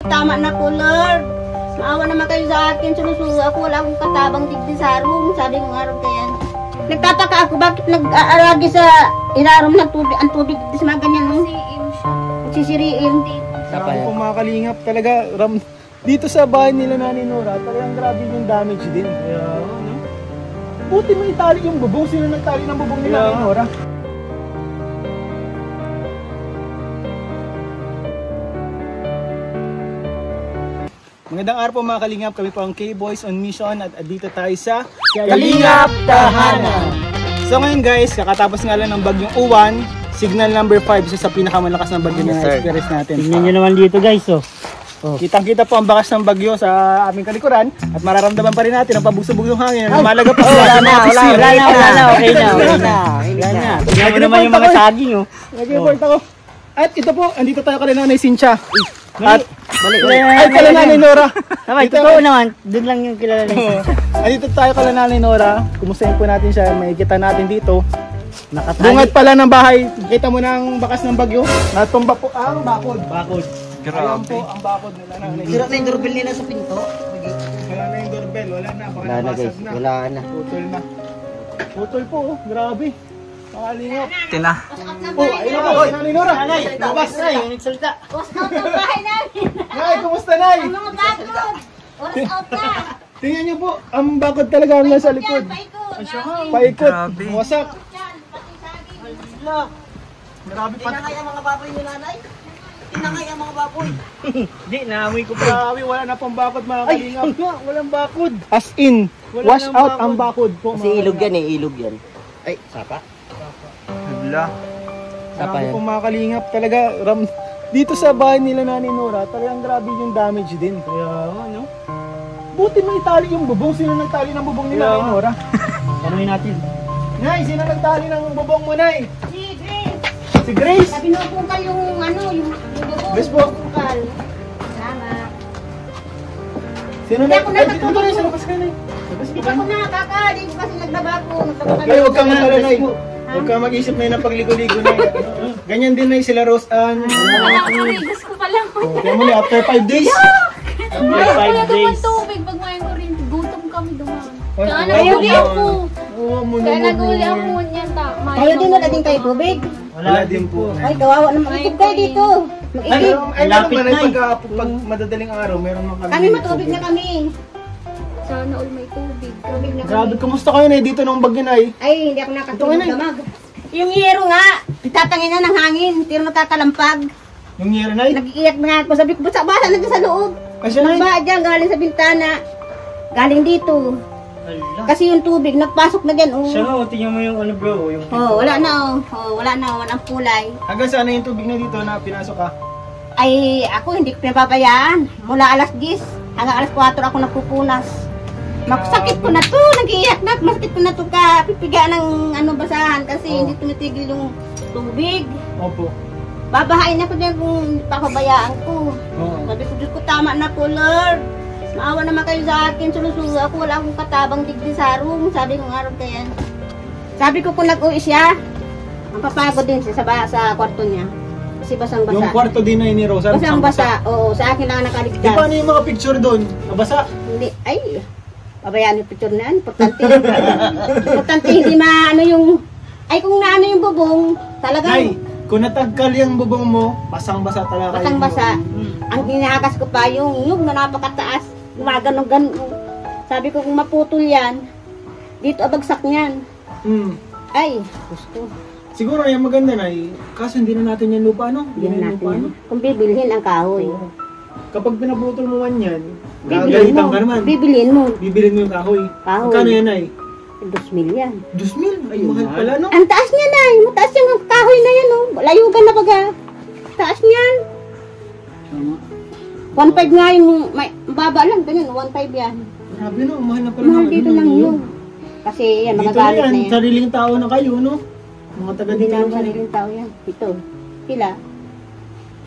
Tama na po, Lord. Maawa naman kayo sa akin. Sunusulo ako. Wala akong katabang digdi sa room. Sabi kong araw kaya. Nagtataka ako bakit nag-aaragi sa ilarom ng tubig. Ang tubig digdi sa mga ganyan. No? Sisiriin. Grabe po mga kalingap. Talaga, dito sa bahay nila Nanay Nora, talagang grabe yung damage din. Kaya, ano? Buti may tali yung bubong. Sino nagtali ng bubong nila Nanay Nora? Magandang araw po mga kalingap, kami po ang K-Boys on Mission at dito tayo sa Kalingap Tahanan. So ngayon guys, kakatapos nga lang ng bagyong Uwan, signal number 5, isa sa pinakamalakas ng bagyo na experience natin. Tingnan nyo naman dito guys, oh. Kitang-kita po ang bakas ng bagyo sa aming kalikuran at mararamdaman pa rin natin ang pabugsog-bugsong hangin. Malaga pa sa mga pisir. Wala na, okay na. Tingnan mo naman yung mga saging, oh. Nag-report ako. At ito po, andito tayo kay Nanay Cynthia. At ay, kay Nanay Nora. Naman, totoo naman. Doon lang yung kilala niya. Andito tayo kay Nanay Nora. Kumustahin po natin siya. Makikita natin dito. Bungat pala ng bahay. Kita mo ng bakas ng bagyo. Natumba po ang bakod. Ayan po ang bakod nila. Sira na yung doorbell nila sa pinto. Wala na yung doorbell. Wala na. Baka Wala na guys. nabasag na. Wala na. Putol na. Putol po. Oh. Grabe. Makalingap. Tina. Oh, ayun po. Nanay Nora. Labas. Nagsalita. Oras out ng bahay namin. Nay, kumusta Nay? Ang mga bakod. Oras out na. Tingnan niyo po. Ang bakod talaga ang nasa likod. Paikot. Grabe. Wasak. Grabe pa. Tinangay ang mga baboy ni nanay. Tinangay ang mga baboy. Hindi, naamoy ko pa. Grabe, wala na pong bakod mga kalingap. Walang bakod. As in, wash out ang bakod po. Kasi ilog yan eh, ilog yan. Ay, sapa? Hala. Grabe pong mga kalingap. Talaga, dito sa bahay nila Nanay Nora, talagang grabe yung damage din. Kaya, ano? Buti may tali yung bubong. Sino nagtali ng bubong nila Nanay Nora? Tanungin natin. Nay, sino nagtali ng bubong mo, Nay? Si Grace. Si Grace? Sabi nung pungkal yung ano, yung bubong. Grace po. Pungkal. Salamat. Sino Hindi ako nagtali? nakatulog. Dito, labas ka, Nay. Hindi pa ako nakakali ko kasi naglaba ko. Ay, huwag kang matala, Nay. Huwag kang mag-isip na yun ng pagligo-ligo, Nay. Ganyan din, Nay, sila Rose Ann. Nakakaligas ko pa lang. Kaya muli, after 5 days. Ay, 5 days. tubig pag may kuryente. Gutom kami dumaan. Ay, Kaya ayaw naguli na. ako. Oo, muna, Kaya muna. naguli ako niyan. Kayo din wala din kayo tubig? Wala din po. Ay, kawawa naman. Ikip kayo dito. Mag-ikip. Ay, Lapit meron na naman pag madadaling araw, meron naman kami. Kami matubig na kami. Sana all may tubig. Tubig na Grabe, kami. kumusta kayo na dito nung bagyo, Nay? Ay, hindi ako nakatulog damag. Yung yero nga, tatangin na ng hangin. Tiro nakakalampag. Yung year, Nay? Nag-iiyak na ako. Sabi ko, basa-basa na sa loob. Ay, siya, Nay? Nagbaha dyan, galing sa bintana. Galing dito. Hala. Kasi yung tubig, nagpasok na dyan. Oh, Siya nga, tingnan mo yung ano bro, yung wala na oh. Oh, wala na, walang kulay. Hanggang saan na yung tubig na dito na pinasok ka? Ay, ako hindi ko pinapabayaan. Mula alas 10 hanggang alas 4 ako nagpupunas. Masakit ko na to, nag-iiyak na. Masakit ko na to ka, pipiga ng ano, basahan kasi hindi tumitigil yung tubig. Opo. Babahain ako dyan kung papabayaan ko. Oo. Sabi ko, Diyos ko, tama na po, Lord. Maawa naman kayo sa akin, sunusulo ako. Wala akong katabang digdi sa room. Sabi ko, araw kaya. Sabi ko, kung nag-uwi siya, ang papagod din siya sa kwarto niya. Kasi basang-basa. Yung kwarto din na ni Rosa. Basang-basa. Oo, sa akin lang Di nakaligtas. paano yung mga picture doon? Nabasa? Hindi, ay, pabayaan yung picture na yan. Importante. Importante, hindi maano yung, ay kung naano yung bubong, talagang Nay, kung natagkal yung bubong mo, basang-basa talaga. basang-basa. Ang hinahakas ko pa yung na napakataas, gumaganon-ganon. Sabi ko, kung maputol yan, dito abagsak niyan. Ay, gusto. Siguro yung maganda, Nay, kaso hindi na natin yung lupa, no? Hindi na natin yan. Kung bibilhin ang kahoy. Kapag pinaputol mo man yan, Bibilhin gagalitan mo. ka naman. Bibilhin mo. Bibilin mo yung kahoy. Kahoy. Magkano yan, Nay? 2,000 yan. 2,000? Ay, mahal pala, no? Ang taas niya na. Mataas yung kahoy na yan. Oh. Layugan na baga. Taas niyan. 1,500 nga yung may baba lang. Ganyan, 1,500 yan. Grabe, no? Mahal na pala. Mahal ng dito ano, lang no? yun. Kasi yan, Dito na magagalit yan, na yan. sariling tao na kayo, no? Mga taga Hindi dito na lang ang kayo. sariling tao yan. Ito. Sila.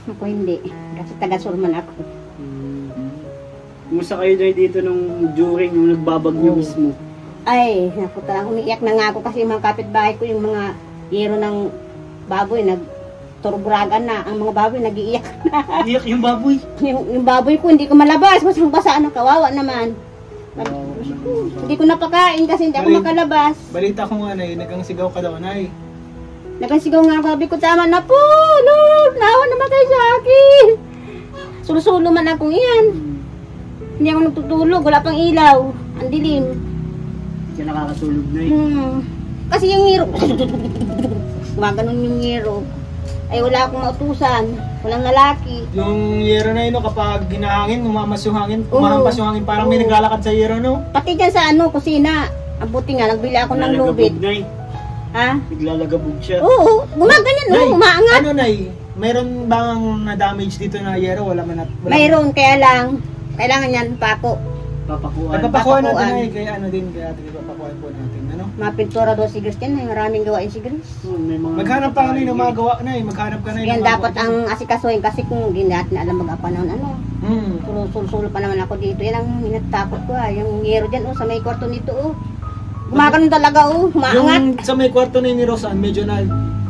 Ako hindi. Kasi taga-surman ako. Kumusta kayo dito nung during yung nagbabagyo mismo? Ay, nakuta. Umiiyak na nga ako kasi mga kapitbahay ko, yung mga yero ng baboy, nagturburagan na. Ang mga baboy nag-iiyak. Iyak yung baboy. Yung baboy ko, hindi ko malabas. Basang-basa na, kawawa naman. Hindi ko napakain kasi hindi ako makalabas. Balita ko nga, Nay, nagang sigaw ka daw, Nay. Nagkasigaw nga, sabi ko, tama na po, Lord, naawa naman kayo sa akin. Sulo-sulo man akong iyan. Hindi ako nagtutulog, wala pang ilaw. Ang dilim. Hindi ka nakakatulog na Kasi yung ngiro, gumaganon yung ngiro. Ay wala akong mautusan, walang lalaki. Yung yero na yun, no, kapag ginahangin, umamas yung hangin, Oo. umahampas yung hangin, parang may Oo. naglalakad sa yero, no? Pati dyan sa kusina. Ang buti nga, nagbili ako ng lubid. Ha? Naglalagabog siya. Oo, gumaganyan, Nay, umaangat. Ano, Nay? Meron bang na-damage dito na yero? Wala man wala. Mayroon, kaya lang, kailangan yan pako. Papakuan. Nagpapakuha natin, Papakuan. Nay, kaya ano din, kaya atin ipapakuhan po natin, ano? Mga pintura doon si Grace yan, maraming gawain si Grace. May mga Maghanap pa ka, Nay, ng magawa, Nay. Maghanap ka, Nay. Yan ng dapat magawa ang asikasuhin kasi kung hindi natin alam mag-apanon ano. dyan. Sulo pa naman ako dito. Yan ang hinatakot ko Yung ngero dyan sa may kwarto nito Gumaganon talaga umaangat. Yung sa may kwarto na ni Rosan, medyo na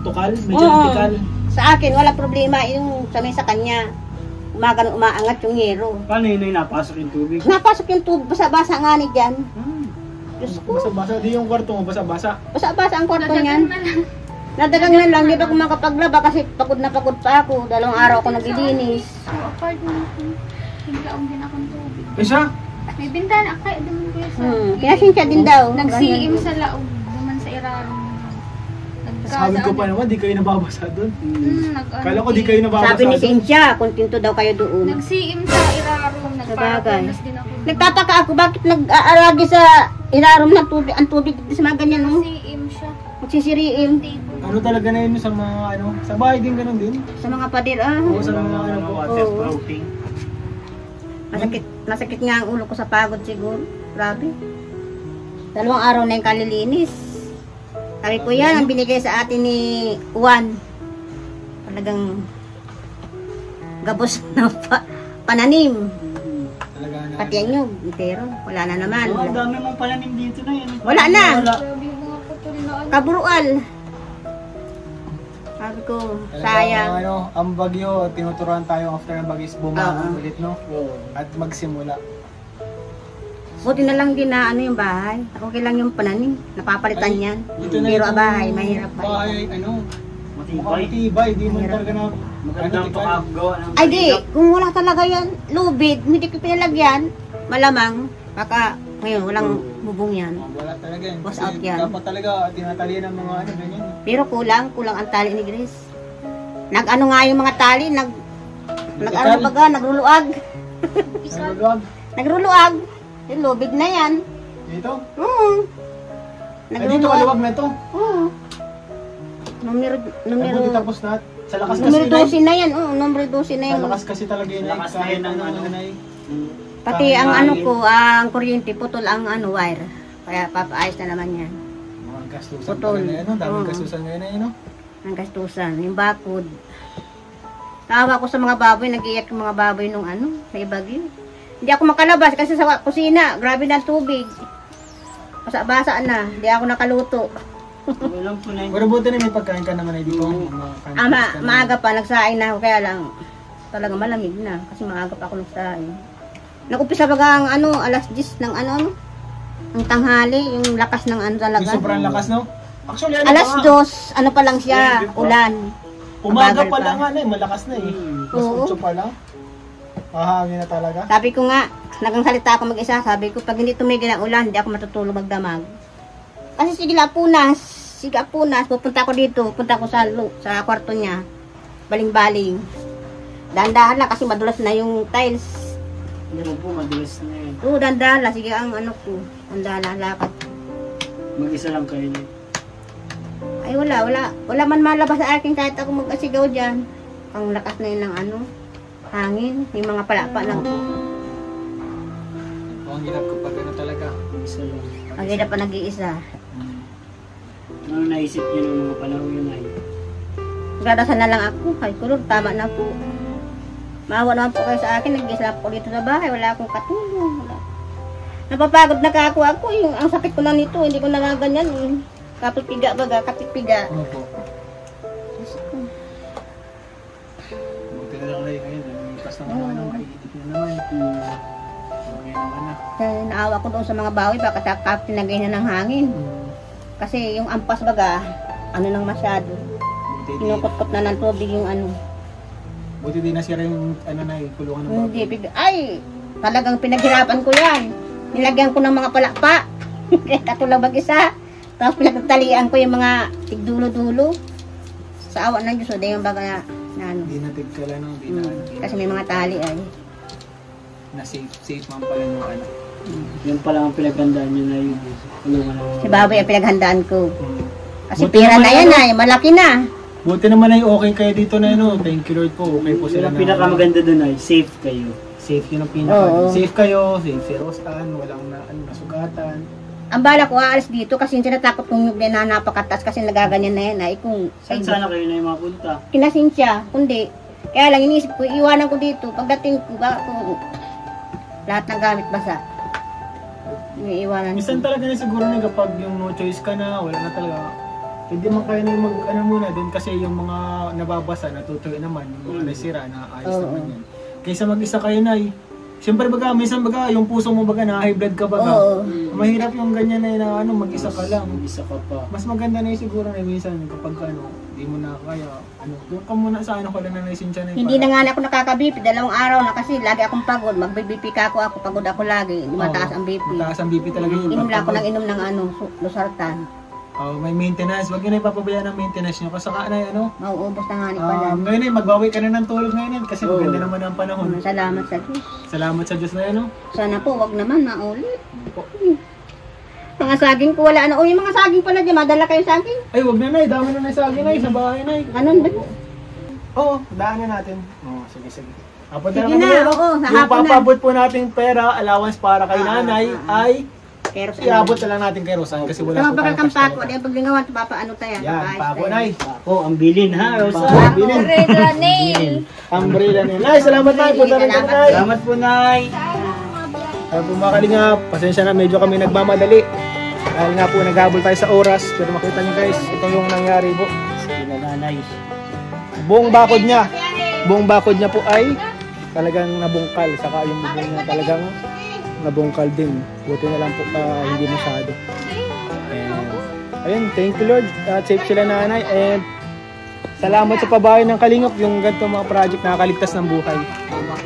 tukal, medyo Oo. antikal. Sa akin, wala problema. Yung sa may sa kanya, gumaganon umaangat yung ngero. Paano yun ay napasok yung tubig? Napasok yung tubig, basa-basa nga ni dyan. Diyos ko, Basa-basa, di yung kwarto mo, basa-basa. basa-basa ang kwarto niyan. Nadagang na lang, di ba ako makapaglaba kasi pagod na pagod pa ako. 2 araw ako naglilinis. So, apartment ko, higlaong din akong tubig. Isa? May bintana, kaya duman ko yung sa... Kinasinsya din daw. Nag-CM sa laog, duman sa irarong. Sabi ko pa naman, di kayo nababasa doon. Kala ko di kayo Sabi nababasa ni doon. Cynthia, kontento daw kayo doon. Nag-CM sa irarong, nagpapanas din ako. Nagtataka ako, bakit nag-aaragi sa ilarom ng tubig, ang tubig sa mga ganyan, no? CM siya. Magsisiriim Ano talaga na yun sa mga ano, sa bahay din ganun din. sa mga pader, Oo, sa mga ano po. Waterproofing. Masakit nga ang ulo ko sa pagod siguro. Grabe. 2 araw na yung kalilinis. Sabi ko yan, ang binigay sa atin ni Juan. Talagang gabos na pananim. Talaga na. Pati ang nyug, pero wala na naman. Oh, ang dami mong palanim dito na yun. Wala na. Grabe yung mga putol na ano. Kaburual. Sabi ko, Talagang, sayang. ano, ang bagyo, tinuturuan tayo after ng bagyo is bumangon Oo. ulit, no? At magsimula. Buti na lang din na ano yung bahay. Okay lang yung pananim. Napapalitan yan. Ito na Pero yung ang bahay, mahirap ba? bahay, ano, mukhang Matibay. matibay, di man Mahirap. talaga na, Magandang tikal. pakagawa ng Ay di, kung wala talaga yan, lubid, hindi ko pinalagyan, malamang, baka ngayon walang bubong yan. Wala talaga yan. Was Kasi out yan. dapat talaga tinatalian ng mga ano, ganyan. Pero kulang ang tali ni Grace. Nag-ano nga yung mga tali, nag-ano baga, nagruluag. Sa magawag. Nagruluag. Yung lubid na yan. Dito? Oo. Ay, dito kaluwag na ito. Oo. Numero, Ay, buti tapos na. Sa lakas kasi numero na. 12 na yan. Oo, numero 12 na Sa yan. lakas kasi talaga yun. Lakas na yun ang ano. Pati ang ano ko, ang kuryente, putol ang ano, wire. Kaya papaayos na naman yan. Mga gastusan Putol. talaga yan, no? Daming Oo. gastusan ngayon na yun, no? Ang gastusan, yung bakod. Tawa ko sa mga baboy, nag-iyak yung mga baboy nung ano, may bagyo. Hindi ako makalabas kasi sa kusina, grabe na ang tubig. Basa-basa na, hindi ako nakaluto. Walang po na yun. Pero buti na may pagkain ka naman ay dito. Maaga pa, nagsaing na ako, kaya lang talaga malamig na. Kasi maaga pa ako nagsaing. Nag-upisa baga ang ano, alas 10 ng ano, ang tanghali, yung lakas ng ano Yung talaga. sobrang lakas, no? Actually, ano Alas pa nga, 2, ano pa lang siya, ulan. umaga Mabagal pa pa. lang nga na, malakas na eh. Mas Oo. 8 pa lang. Mahangin na talaga. Sabi ko nga, nagsalita ako mag-isa, sabi ko, pag hindi tumigil ang ulan, hindi ako matutulog magdamag. Kasi sige apunas, pupunta ako dito, punta ako sa kwarto niya, baling-baling. Dahan-dahan lang kasi madulas na yung tiles. Hindi mo po, madulas na yun. Oo, dahan-dahan lang, sige ang ano ko, ang dahan lakad. Mag-isa lang kayo na. Ay wala man malabas sa akin kahit ako mag-asigaw dyan. Ang lakas na yun ng ano, hangin, yung mga palapa lang. Ang hirap ko pag ano talaga. Mag-isa lang. Ang ganda pa nag-iisa. Ano naisip niyo ng mga panahon yun ay? Gadasan na lang ako. Ay, kulor, tama na po. Maawa naman po kayo sa akin. Nag-isa po dito sa bahay. Wala akong katulong. Napapagod na ka ako. Yung, ang sakit ko lang nito. Hindi ko na ganyan. Kapitpiga baga, kapitpiga. Ano po? Buti na lang na yun. Okay naman na. Kaya naawa ko doon sa mga bawi, baka tinagay na ng hangin. Kasi yung ampas baga, ano nang masyado. Buti di, Kinukot-kot na ng tubig yung ano. buti di nasira yung ano na kulungan ng Hindi, ay, talagang pinaghirapan ko yan. Nilagyan ko ng mga palakpa. Kaya katulad mag-isa. Tapos pinagtalian ko yung mga tigdulo-dulo. Sa awa ng Diyos, o yung baga na ano. Di natig ka lang, no? Di na, di Kasi may mga tali ay. na safe man pala yung ano. Yun pala ang pinagandaan nyo na yun. Tulungan lang. Si Baboy ang pinaghandaan ko. Kasi Buti pira naman na yan ano, ay, malaki na. Buti naman ay okay kayo dito na ano. Thank you Lord po. Okay po Yun sila ang pinakamaganda dun ay safe kayo. Safe yun ang pinaka. Oo. Safe kayo, safe si Rostan, walang na, ano, nasugatan. Ang bala ko aalis dito kasi yung tinatakot kong nyug na napakataas kasi nagaganyan na yan ay kung Saan sana kayo na yung mapunta? kinasinsya, kundi. Kaya lang iniisip ko, iwanan ko dito. Pagdating ko, ba, kung lahat ng gamit basa. Iiwanan Minsan ko. talaga na siguro na kapag yung no choice ka na, wala na talaga. Hindi man kayo na mag ano muna doon kasi yung mga nababasa, natutuyo naman, yung mga nasira na ayos Oo. naman yan. Kaysa mag-isa kayo na siyempre baga, minsan baga, yung puso mo baga, na high blood ka baga. Oo. Mahirap yung ganyan na ano, mag-isa ka lang. Isa ka pa. Mas maganda na yung siguro na minsan kapag ano, hindi mo na kaya, ano, doon ka muna sa ano ka lang na naisinsya na Hindi na nga ako nakaka-BP, 2 araw na kasi lagi akong pagod. Mag-BP ka ako, pagod ako lagi. Mataas ang BP. Mataas ang BP talaga yun. Inom lang ako ng inom ng ano, losartan. May maintenance. Wag yun na ipapabayaan ng maintenance nyo. Kasi saka na ano, Mauubos na nga ni pala. ngayon ay magbawi ka na ng tulog ngayon kasi maganda naman ang panahon. Salamat sa Diyos. Salamat sa Diyos na yan, no? Sana po, wag naman maulit. Mga saging ko wala na. O, yung mga saging pala dyan, madala kayo saging. Ay, wag na, Nay. Dami na na sa akin, Nay. Sa bahay, Nay. Ganun ba? Oo, daanan natin. Oo, sige, sige. Apunta Sige naman na, tayo, no? oo, sa Yung hapon na. papabot po nating pera, allowance para kay nanay, ay Pero sa iabot na lang natin kay Rosan kasi wala Tama po ba tayong kang cash pako? talaga. Di paglingawan, papaano tayo? Yan, pako, Nay. Oh, ang bilin ha, Rosa. Pako, bilin. Umbrella nail. Umbrella na yun. Nay, salamat, Nay. Punta rin tayo, Nay. Salamat po, Nay. Kaya po mga kalingap, pasensya na, medyo kami nagmamadali. Dahil nga po, naghabol tayo sa oras. Pero makita nyo guys, ito yung nangyari po. Sige na, Nanay. Buong bakod niya po ay talagang nabungkal. Saka yung bubong niya talagang nabungkal din. Buti na lang po hindi masyado. And, ayun, thank you Lord. Safe sila nanay. And salamat sa pabahay ng Kalingap. Yung ganito mga project nakakaligtas ng buhay.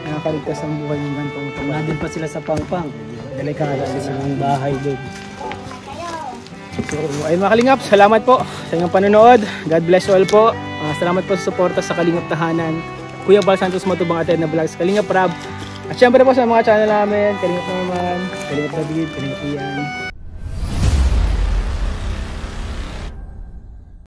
Nakakaligtas ng buhay yung ganito. Nandun pa sila sa pangpang. Delikado Sa isang bahay doon. So, ayun mga Kalingap, salamat po sa inyong panonood. God bless you all po. Salamat po sa suporta sa Kalingap Tahanan. Kuya Val Santos Matubang Ated na Vlogs, Kalingap Rab. At syempre po sa mga channel namin, Kalingap naman, Kalingap David, Kalingap Ian.